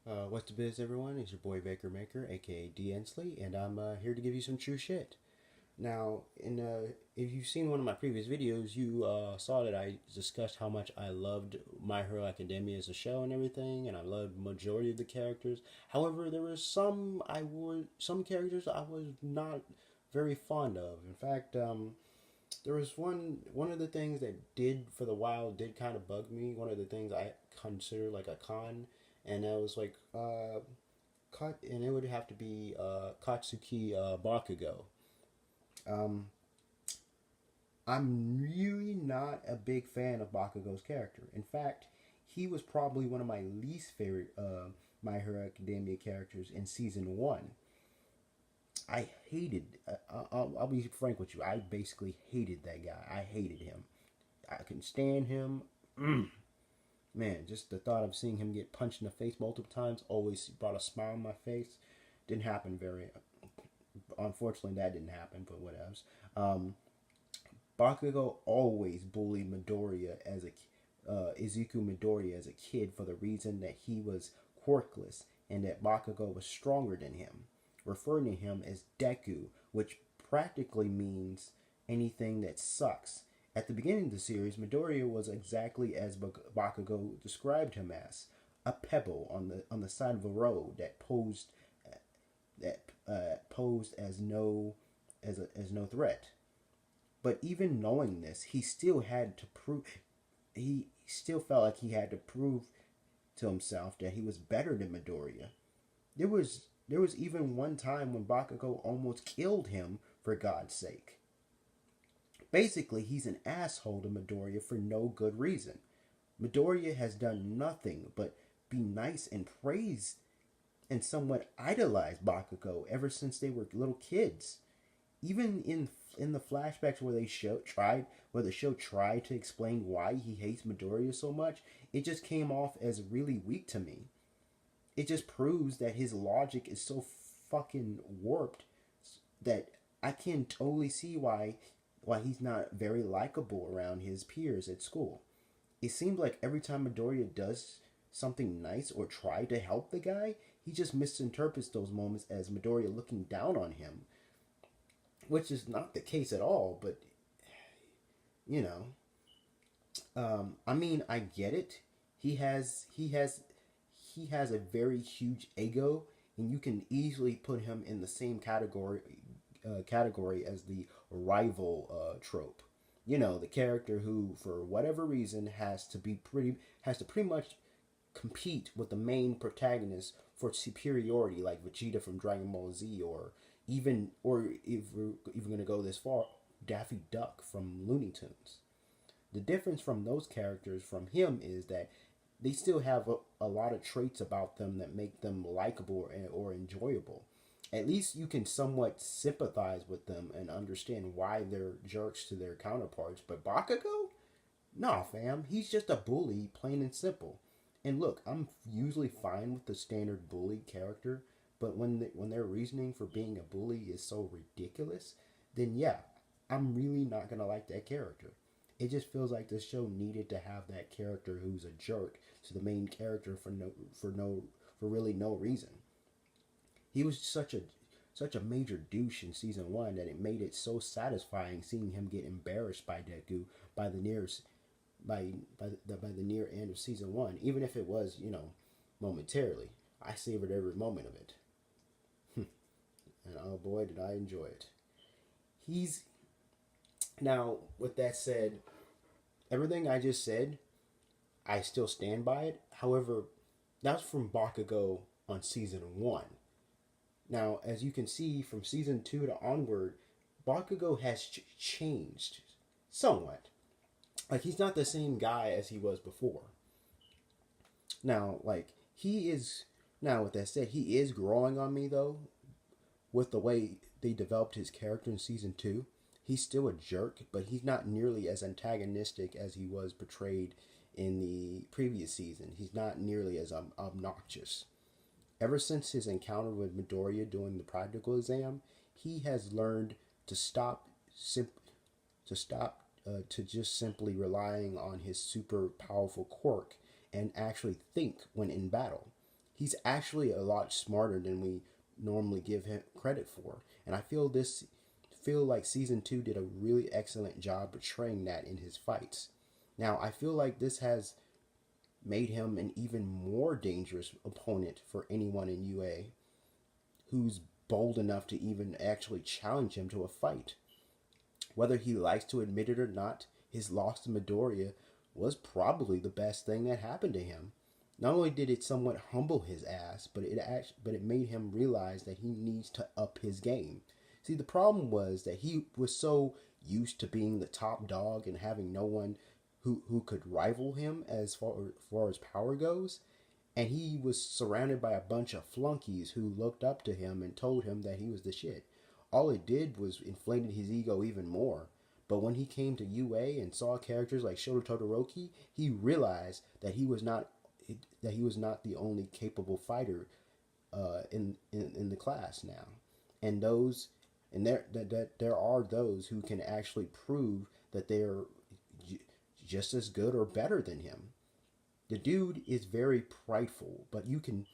What's the biz, everyone? It's your boy Baker Maker, aka D Ensley, and I'm here to give you some true shit. Now, if you've seen one of my previous videos, you saw that I discussed how much I loved My Hero Academia as a show and everything, and I loved majority of the characters. However, there were some characters I was not very fond of. In fact, there was one of the things that did for the while did kind of bug me. One of the things I consider like a con, and that was like and it would have to be Katsuki Bakugou. Um, I'm really not a big fan of Bakugou's character. In fact, he was probably one of my least favorite My Hero Academia characters in season one. I hated. I'll be frank with you. I basically hated that guy. I hated him. I couldn't stand him. Man, just the thought of seeing him get punched in the face multiple times always brought a smile on my face. Didn't happen very. Unfortunately, that didn't happen, but whatever. Um, Bakugo always bullied Midoriya as a Izuku Midoriya as a kid for the reason that he was quirkless and that Bakugo was stronger than him, referring to him as Deku, which practically means anything that sucks. At the beginning of the series, Midoriya was exactly as Bakugo described him as a pebble on the side of a road that posed as no threat. But even knowing this, he still felt like he had to prove to himself that he was better than Midoriya. There was even one time when Bakugo almost killed him for God's sake. Basically, he's an asshole to Midoriya for no good reason. Midoriya has done nothing but be nice and praise and somewhat idolize Bakugo ever since they were little kids. Even in the flashbacks where the show tried to explain why he hates Midoriya so much, it just came off as really weak to me. It just proves that his logic is so fucking warped that I can totally see why he's not very likable around his peers at school. It seems like every time Midoriya does something nice or try to help the guy, he just misinterprets those moments as Midoriya looking down on him, which is not the case at all. But you know, I mean, I get it. He has a very huge ego, and you can easily put him in the same category as the rival trope. You know, the character who, for whatever reason, has to pretty much compete with the main protagonist for superiority, like Vegeta from Dragon Ball Z, or if we're even going to go this far, Daffy Duck from Looney Tunes. The difference from those characters from him is that they still have a lot of traits about them that make them likable or enjoyable. At least you can somewhat sympathize with them and understand why they're jerks to their counterparts. But Bakugo? Nah, fam. He's just a bully, plain and simple. And look, I'm usually fine with the standard bully character, but when their reasoning for being a bully is so ridiculous, then yeah, I'm really not gonna like that character. It just feels like the show needed to have that character who's a jerk to the main character for really no reason. He was such a major douche in season one that it made it so satisfying seeing him get embarrassed by Deku by the nearest by the near end of season one, even if it was momentarily. I savored every moment of it, and oh boy, did I enjoy it. He's Now, with that said, everything I just said, I still stand by it. However, that's from Bakugo on season one. Now, as you can see from season two to onward, Bakugo has changed somewhat. Like, he's not the same guy as he was before. Now, like, he is. Now, with that said, he is growing on me, though, with the way they developed his character in season two. He's still a jerk, but he's not nearly as antagonistic as he was portrayed in the previous season. He's not nearly as obnoxious. Ever since his encounter with Midoriya during the practical exam, he has learned to to just simply relying on his super powerful quirk and actually think when in battle. he's actually a lot smarter than we normally give him credit for. And I feel like season 2 did a really excellent job portraying that in his fights. Now, I feel like this has made him an even more dangerous opponent for anyone in UA who's bold enough to even actually challenge him to a fight. Whether he likes to admit it or not, his loss to Midoriya was probably the best thing that happened to him. Not only did it somewhat humble his ass, but it made him realize that he needs to up his game. See, the problem was that he was so used to being the top dog and having no one who could rival him far as power goes, and he was surrounded by a bunch of flunkies who looked up to him and told him that he was the shit. All it did was inflated his ego even more. But when he came to UA and saw characters like Shoto Todoroki, he realized that he was not the only capable fighter in the class now, and there are those who can actually prove that they're just as good or better than him. The dude is very prideful, but you can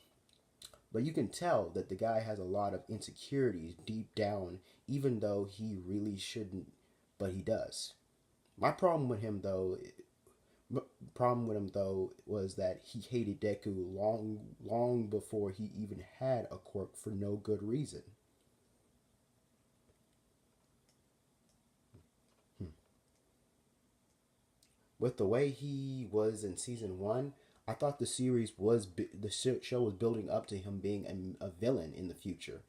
tell that the guy has a lot of insecurities deep down, even though he really shouldn't, but he does. My problem with him though was that he hated Deku long before he even had a quirk for no good reason. With the way he was in season 1, I thought the show was building up to him being a villain in the future.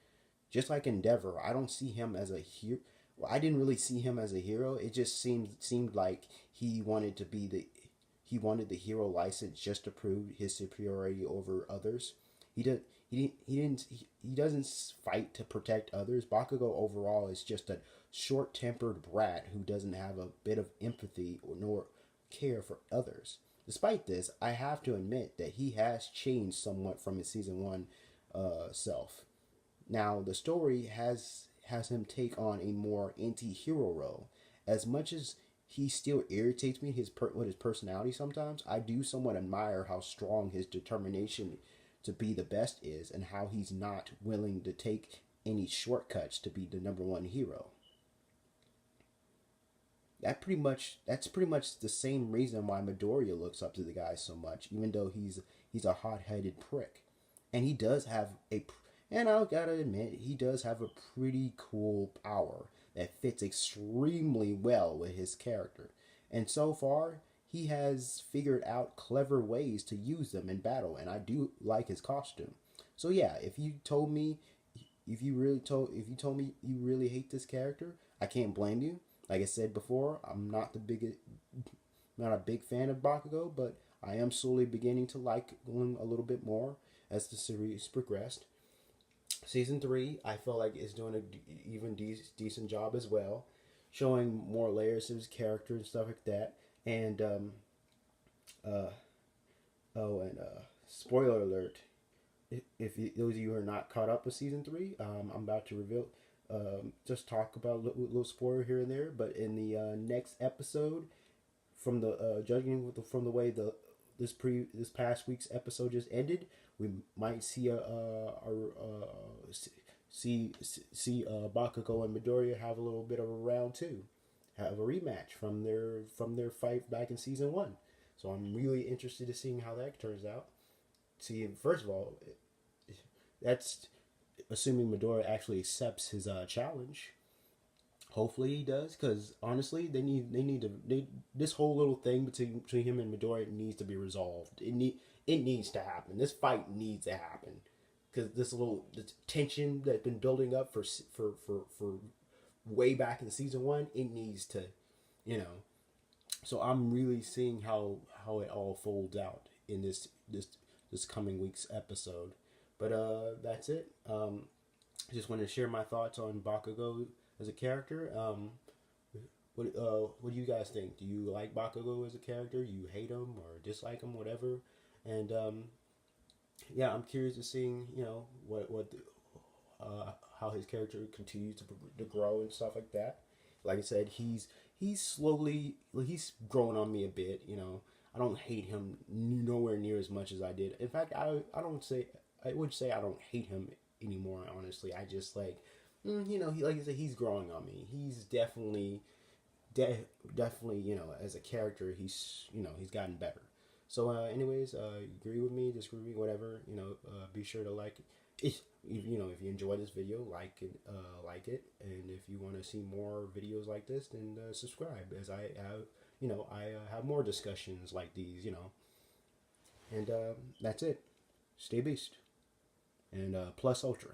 Just like Endeavor, I don't see him as a hero. Well, I didn't really see him as a hero. It just seemed like he wanted the hero license just to prove his superiority over others. He did he doesn't fight to protect others. Bakugo overall is just a short-tempered brat who doesn't have a bit of empathy or nor care for others. Despite this, I have to admit that he has changed somewhat from his season 1 self. Now, the story has him take on a more anti-hero role. As much as he still irritates me with his personality sometimes, I do somewhat admire how strong his determination to be the best is and how he's not willing to take any shortcuts to be the number one hero. That's pretty much the same reason why Midoriya looks up to the guy so much, even though he's a hot-headed prick. And he does have and I gotta admit, he does have a pretty cool power that fits extremely well with his character. And so far, he has figured out clever ways to use them in battle, and I do like his costume. So yeah, if you told me you really hate this character, I can't blame you. Like I said before, not a big fan of Bakugo, but I am slowly beginning to like him a little bit more as the series progressed. Season 3, I feel like is doing a even decent job as well, showing more layers of his character and stuff like that. And uh, spoiler alert: if those of you who are not caught up with season 3, I'm about to reveal. Just talk about a little spoiler here and there, but in the next episode, from the from the way this past week's episode just ended, we might see Bakugo and Midoriya have a little bit of a round 2, have a rematch from their fight back in season 1. So I'm really interested to seeing how that turns out. See, first of all, that's assuming Midoriya actually accepts his challenge. Hopefully he does, because honestly, this whole little thing between him and Midoriya needs to be resolved. It needs to happen. This fight needs to happen, because this tension that's been building up for way back in season 1, it needs to, you know. So I'm really seeing how it all folds out in this coming week's episode. But that's it. I just wanted to share my thoughts on Bakugo as a character. What do you guys think? Do you like Bakugo as a character? You hate him or dislike him, whatever? And yeah, I'm curious to seeing how his character continues to grow and stuff like that. Like I said, he's growing on me a bit. I don't hate him nowhere near as much as I did. In fact, I don't say I would say I don't hate him anymore. Honestly, I just like, you know, he, like I said, he's growing on me. He's definitely, definitely, you know, as a character, he's, you know, he's gotten better. So, anyways, agree with me, disagree with me, whatever. You know, be sure to like it. If you know, if you enjoy this video, like it, and if you want to see more videos like this, then subscribe. As I have, you know, I have more discussions like these, you know, and that's it. Stay beast and plus ultra.